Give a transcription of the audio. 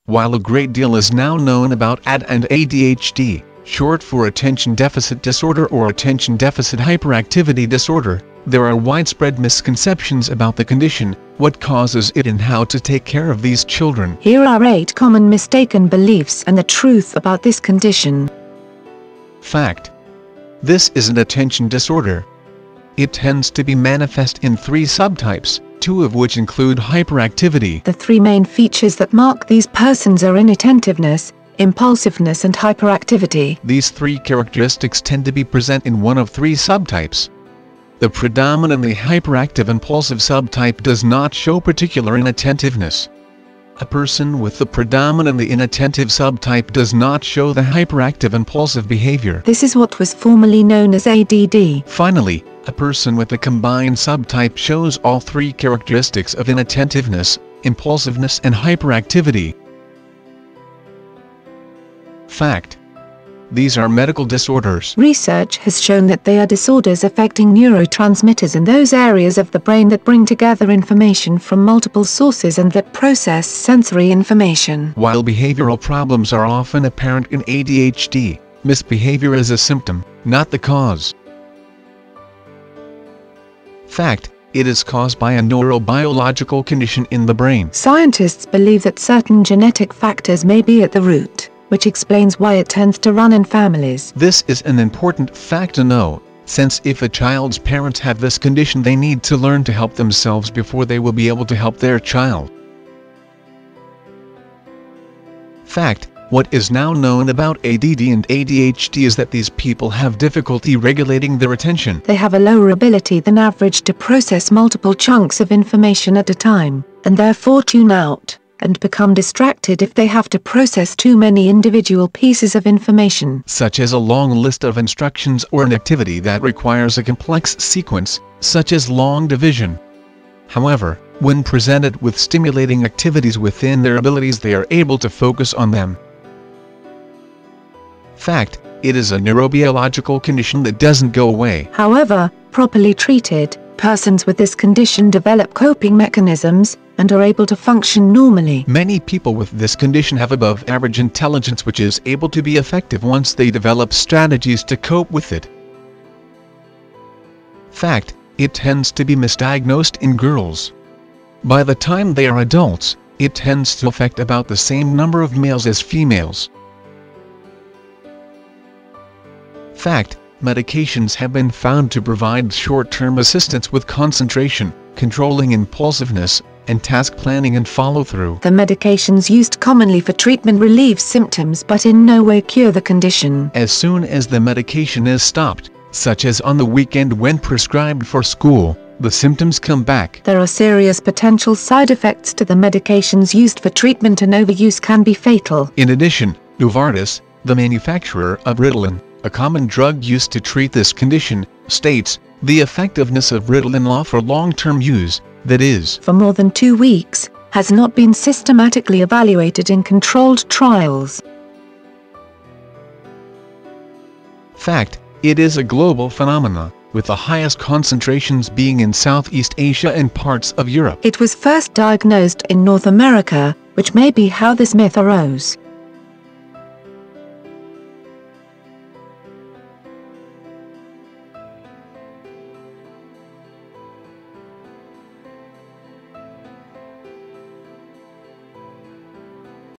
While a great deal is now known about AD and ADHD, short for attention deficit disorder or attention deficit hyperactivity disorder, there are widespread misconceptions about the condition, what causes it and how to take care of these children. Here are 8 common mistaken beliefs and the truth about this condition. Fact: this is an attention disorder. It tends to be manifest in 3 subtypes, 2 of which include hyperactivity. The 3 main features that mark these persons are inattentiveness, impulsiveness and hyperactivity. These 3 characteristics tend to be present in one of 3 subtypes. The predominantly hyperactive impulsive subtype does not show particular inattentiveness. A person with the predominantly inattentive subtype does not show the hyperactive impulsive behavior. This is what was formerly known as ADD. Finally, a person with the combined subtype shows all 3 characteristics of inattentiveness, impulsiveness and hyperactivity. Fact: these are medical disorders. Research has shown that they are disorders affecting neurotransmitters in those areas of the brain that bring together information from multiple sources and that process sensory information. While behavioral problems are often apparent in ADHD, misbehavior is a symptom, not the cause. Fact: it is caused by a neurobiological condition in the brain. Scientists believe that certain genetic factors may be at the root, which explains why it tends to run in families. This is an important fact to know, since if a child's parents have this condition they need to learn to help themselves before they will be able to help their child. Fact: what is now known about ADD and ADHD is that these people have difficulty regulating their attention. They have a lower ability than average to process multiple chunks of information at a time, and therefore tune out and become distracted if they have to process too many individual pieces of information. Such as a long list of instructions or an activity that requires a complex sequence, such as long division. However, when presented with stimulating activities within their abilities they are able to focus on them. Fact: it is a neurobiological condition that doesn't go away. However, properly treated, persons with this condition develop coping mechanisms and are able to function normally. Many people with this condition have above average intelligence which is able to be effective once they develop strategies to cope with it. Fact: it tends to be misdiagnosed in girls. By the time they are adults, it tends to affect about the same number of males as females. Fact: medications have been found to provide short-term assistance with concentration, controlling impulsiveness, and task planning and follow-through. The medications used commonly for treatment relieve symptoms but in no way cure the condition. As soon as the medication is stopped, such as on the weekend when prescribed for school, the symptoms come back. There are serious potential side effects to the medications used for treatment and overuse can be fatal. In addition, Novartis, the manufacturer of Ritalin, a common drug used to treat this condition, states, the effectiveness of Ritalin for long-term use, that is, for more than 2 weeks, has not been systematically evaluated in controlled trials. Fact: it is a global phenomenon, with the highest concentrations being in Southeast Asia and parts of Europe. It was first diagnosed in North America, which may be how this myth arose.